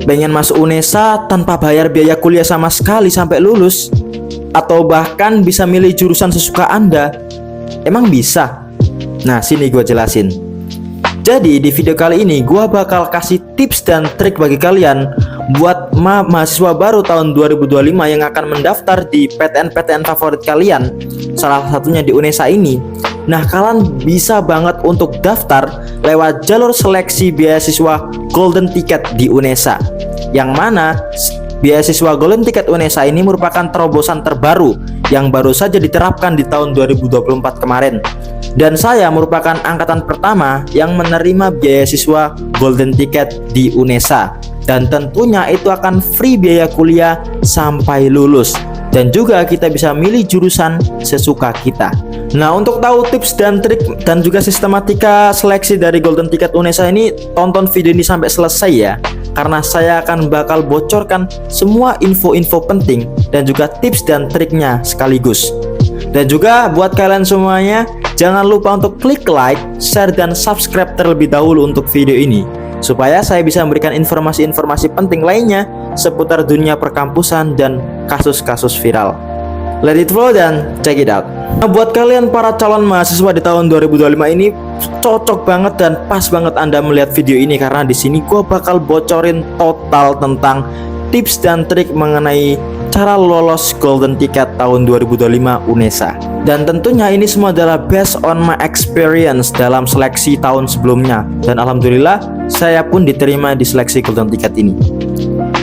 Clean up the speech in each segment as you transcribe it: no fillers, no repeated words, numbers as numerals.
Pengen masuk UNESA tanpa bayar biaya kuliah sama sekali sampai lulus? Atau bahkan bisa milih jurusan sesuka Anda? Emang bisa? Nah, sini gue jelasin. Jadi di video kali ini gue bakal kasih tips dan trik bagi kalian buat mahasiswa baru tahun 2025 yang akan mendaftar di PTN-PTN favorit kalian, salah satunya di UNESA ini. Nah, kalian bisa banget untuk daftar lewat jalur seleksi beasiswa Golden Ticket di UNESA, yang mana beasiswa Golden Ticket UNESA ini merupakan terobosan terbaru yang baru saja diterapkan di tahun 2024 kemarin. Dan saya merupakan angkatan pertama yang menerima beasiswa Golden Ticket di UNESA. Dan tentunya itu akan free biaya kuliah sampai lulus. Dan juga kita bisa milih jurusan sesuka kita. Nah, untuk tahu tips dan trik dan juga sistematika seleksi dari Golden Ticket UNESA ini, tonton video ini sampai selesai ya. Karena saya akan bakal bocorkan semua info-info penting dan juga tips dan triknya sekaligus. Dan juga buat kalian semuanya, jangan lupa untuk klik like, share, dan subscribe terlebih dahulu untuk video ini, supaya saya bisa memberikan informasi-informasi penting lainnya seputar dunia perkampusan dan kasus-kasus viral. Let it flow dan check it out. Nah, buat kalian para calon mahasiswa di tahun 2025 ini, cocok banget dan pas banget Anda melihat video ini, karena di sini gue bakal bocorin total tentang tips dan trik mengenai cara lolos Golden Ticket tahun 2025 UNESA. Dan tentunya ini semua adalah based on my experience dalam seleksi tahun sebelumnya. Dan alhamdulillah saya pun diterima di seleksi Golden Ticket ini.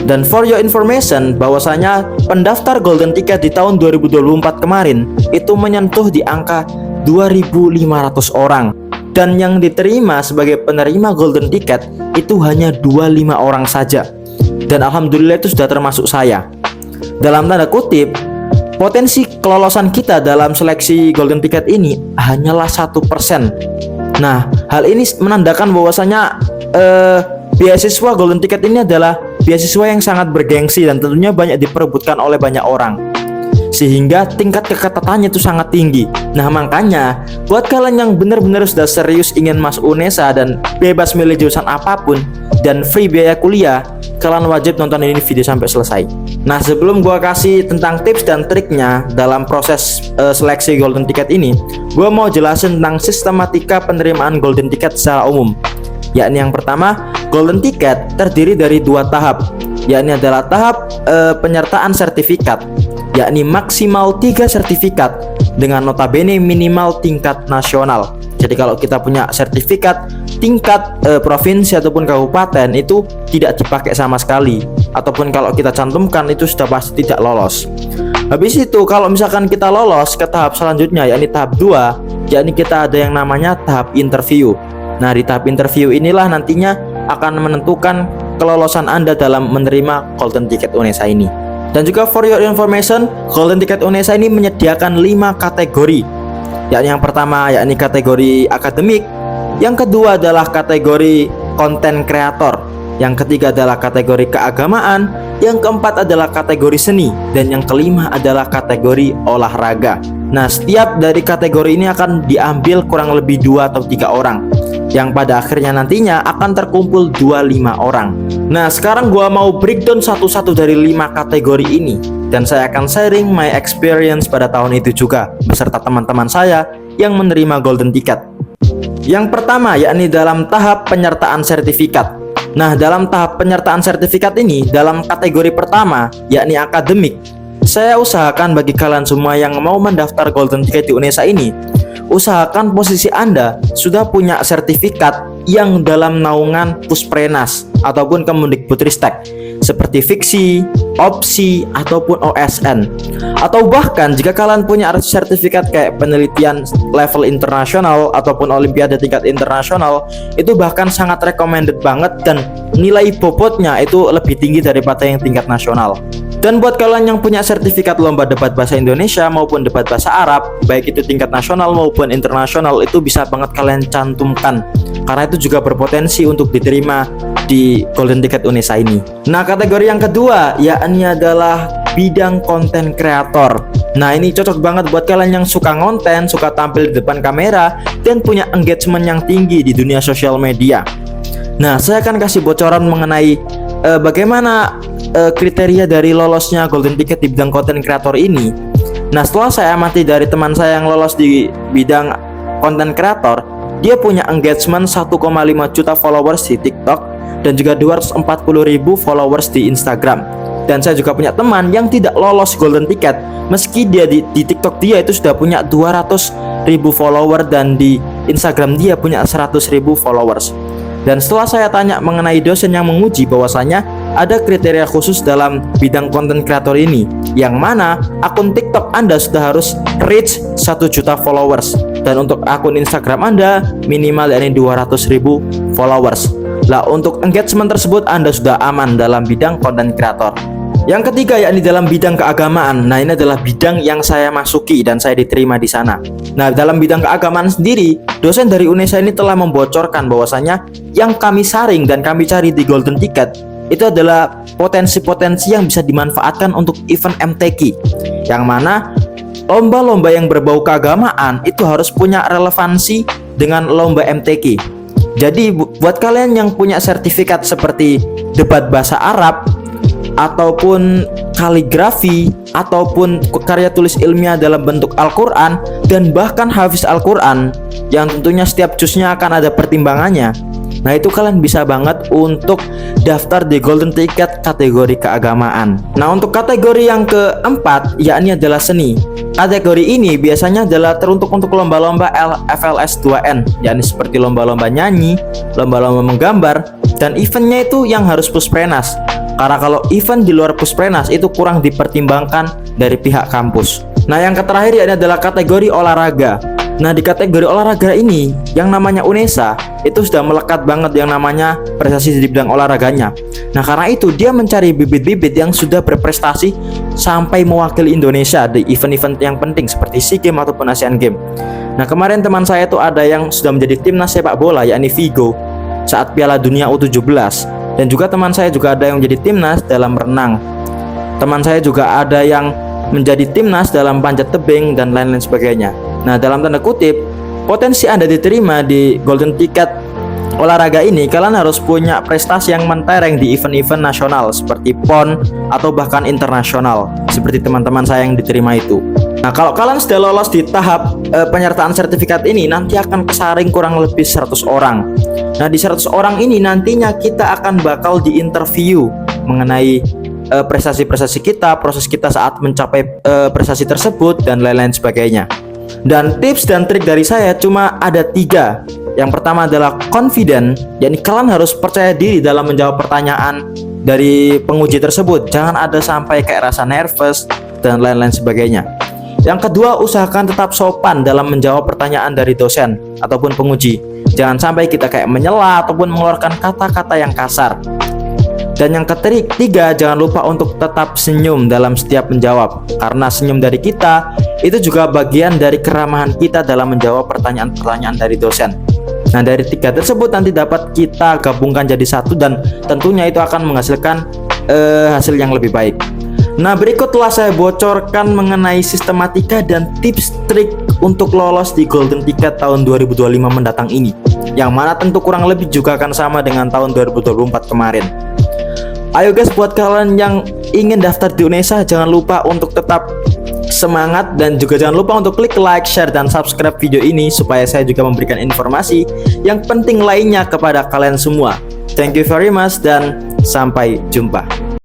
Dan for your information, bahwasanya pendaftar Golden Ticket di tahun 2024 kemarin itu menyentuh di angka 2.500 orang. Dan yang diterima sebagai penerima Golden Ticket itu hanya 25 orang saja. Dan alhamdulillah itu sudah termasuk saya. Dalam tanda kutip, potensi kelolosan kita dalam seleksi Golden Ticket ini hanyalah 1%. Nah, hal ini menandakan bahwasanya beasiswa Golden Ticket ini adalah beasiswa yang sangat bergengsi dan tentunya banyak diperebutkan oleh banyak orang, sehingga tingkat keketatannya itu sangat tinggi. Nah, makanya buat kalian yang benar-benar sudah serius ingin masuk UNESA dan bebas milih jurusan apapun dan free biaya kuliah, kalian wajib nonton ini video sampai selesai. Nah, sebelum gua kasih tentang tips dan triknya dalam proses seleksi Golden Ticket ini, gua mau jelasin tentang sistematika penerimaan Golden Ticket secara umum. Yakni yang pertama, Golden Ticket terdiri dari 2 tahap, yakni adalah tahap penyertaan sertifikat, yakni maksimal 3 sertifikat dengan notabene minimal tingkat nasional. Jadi kalau kita punya sertifikat tingkat provinsi ataupun kabupaten itu tidak dipakai sama sekali, ataupun kalau kita cantumkan itu sudah pasti tidak lolos. Habis itu kalau misalkan kita lolos ke tahap selanjutnya, yakni tahap 2, yakni kita ada yang namanya tahap interview. Nah, di tahap interview inilah nantinya akan menentukan kelolosan Anda dalam menerima Golden Ticket UNESA ini. Dan juga for your information, Golden Ticket UNESA ini menyediakan 5 kategori. Yakni yang pertama yakni kategori akademik, yang kedua adalah kategori konten kreator, yang ketiga adalah kategori keagamaan, yang keempat adalah kategori seni, dan yang kelima adalah kategori olahraga. Nah, setiap dari kategori ini akan diambil kurang lebih 2 atau 3 orang, yang pada akhirnya nantinya akan terkumpul 25 orang. Nah, sekarang gua mau breakdown satu-satu dari 5 kategori ini, dan saya akan sharing my experience pada tahun itu juga beserta teman-teman saya yang menerima Golden Ticket. Yang pertama yakni dalam tahap penyertaan sertifikat. Nah, dalam tahap penyertaan sertifikat ini, dalam kategori pertama yakni akademik, saya usahakan bagi kalian semua yang mau mendaftar Golden Ticket di UNESA ini, usahakan posisi Anda sudah punya sertifikat yang dalam naungan Pusprenas ataupun Kemendikbudristek, seperti fiksi, opsi, ataupun OSN. Atau bahkan jika kalian punya sertifikat kayak penelitian level internasional ataupun olimpiade tingkat internasional, itu bahkan sangat recommended banget dan nilai bobotnya itu lebih tinggi daripada yang tingkat nasional. Dan buat kalian yang punya sertifikat lomba debat bahasa Indonesia maupun debat bahasa Arab, baik itu tingkat nasional maupun internasional, itu bisa banget kalian cantumkan, karena itu juga berpotensi untuk diterima di Golden Ticket UNESA ini. Nah, kategori yang kedua yakni adalah bidang konten kreator. Nah, ini cocok banget buat kalian yang suka ngonten, suka tampil di depan kamera, dan punya engagement yang tinggi di dunia sosial media. Nah, saya akan kasih bocoran mengenai bagaimana kriteria dari lolosnya golden ticket di bidang content creator ini. Nah, setelah saya amati dari teman saya yang lolos di bidang content creator, dia punya engagement 1,5 juta followers di TikTok dan juga 240.000 followers di Instagram. Dan saya juga punya teman yang tidak lolos golden ticket, meski dia di TikTok dia itu sudah punya 200.000 follower dan di Instagram dia punya 100.000 followers. Dan setelah saya tanya mengenai dosen yang menguji bahwasanya ada kriteria khusus dalam bidang content creator ini, yang mana akun TikTok Anda sudah harus reach 1 juta followers, dan untuk akun Instagram Anda minimal yakni 200.000 followers. Lah, untuk engagement tersebut Anda sudah aman dalam bidang content creator. Yang ketiga yakni dalam bidang keagamaan. Nah, ini adalah bidang yang saya masuki dan saya diterima di sana. Nah, dalam bidang keagamaan sendiri, dosen dari UNESA ini telah membocorkan bahwasanya yang kami saring dan kami cari di golden ticket itu adalah potensi-potensi yang bisa dimanfaatkan untuk event MTQ, yang mana lomba-lomba yang berbau keagamaan itu harus punya relevansi dengan lomba MTQ. Jadi buat kalian yang punya sertifikat seperti debat bahasa Arab ataupun kaligrafi ataupun karya tulis ilmiah dalam bentuk Al-Quran dan bahkan hafiz Al-Quran yang tentunya setiap juznya akan ada pertimbangannya, nah itu kalian bisa banget untuk daftar di golden ticket kategori keagamaan. Nah, untuk kategori yang keempat yakni adalah seni. Kategori ini biasanya adalah teruntuk untuk lomba-lomba FLS 2N, yakni seperti lomba-lomba nyanyi, lomba-lomba menggambar, dan eventnya itu yang harus pusprenas. Karena kalau event di luar pusprenas itu kurang dipertimbangkan dari pihak kampus. Nah, yang terakhir yakni adalah kategori olahraga. Nah, di kategori olahraga ini yang namanya UNESA itu sudah melekat banget yang namanya prestasi di bidang olahraganya. Nah, karena itu dia mencari bibit-bibit yang sudah berprestasi sampai mewakili Indonesia di event-event yang penting seperti SEA Games ataupun Asian Games. Nah, kemarin teman saya itu ada yang sudah menjadi timnas sepak bola yakni Vigo saat Piala Dunia U17, dan juga teman saya juga ada yang menjadi timnas dalam renang. Teman saya juga ada yang menjadi timnas dalam panjat tebing dan lain-lain sebagainya. Nah, dalam tanda kutip, potensi Anda diterima di golden ticket olahraga ini, kalian harus punya prestasi yang mentereng di event-event nasional seperti PON atau bahkan internasional seperti teman-teman saya yang diterima itu. Nah, kalau kalian sudah lolos di tahap penyertaan sertifikat ini, nanti akan kesaring kurang lebih 100 orang. Nah, di 100 orang ini nantinya kita akan bakal diinterview mengenai prestasi-prestasi kita, proses kita saat mencapai prestasi tersebut, dan lain-lain sebagainya. Dan tips dan trik dari saya cuma ada 3. Yang pertama adalah confident, yakni kalian harus percaya diri dalam menjawab pertanyaan dari penguji tersebut. Jangan ada sampai kayak rasa nervous dan lain-lain sebagainya. Yang kedua, usahakan tetap sopan dalam menjawab pertanyaan dari dosen ataupun penguji. Jangan sampai kita kayak menyela ataupun mengeluarkan kata-kata yang kasar. Dan yang ketiga, jangan lupa untuk tetap senyum dalam setiap menjawab, karena senyum dari kita itu juga bagian dari keramahan kita dalam menjawab pertanyaan-pertanyaan dari dosen. Nah, dari 3 tersebut nanti dapat kita gabungkan jadi satu, dan tentunya itu akan menghasilkan hasil yang lebih baik. Nah, berikut telah saya bocorkan mengenai sistematika dan tips trik untuk lolos di golden ticket tahun 2025 mendatang ini, yang mana tentu kurang lebih juga akan sama dengan tahun 2024 kemarin. Ayo guys, buat kalian yang ingin daftar di UNESA, jangan lupa untuk tetap semangat, dan juga jangan lupa untuk klik like, share, dan subscribe video ini supaya saya juga memberikan informasi yang penting lainnya kepada kalian semua. Thank you very much dan sampai jumpa.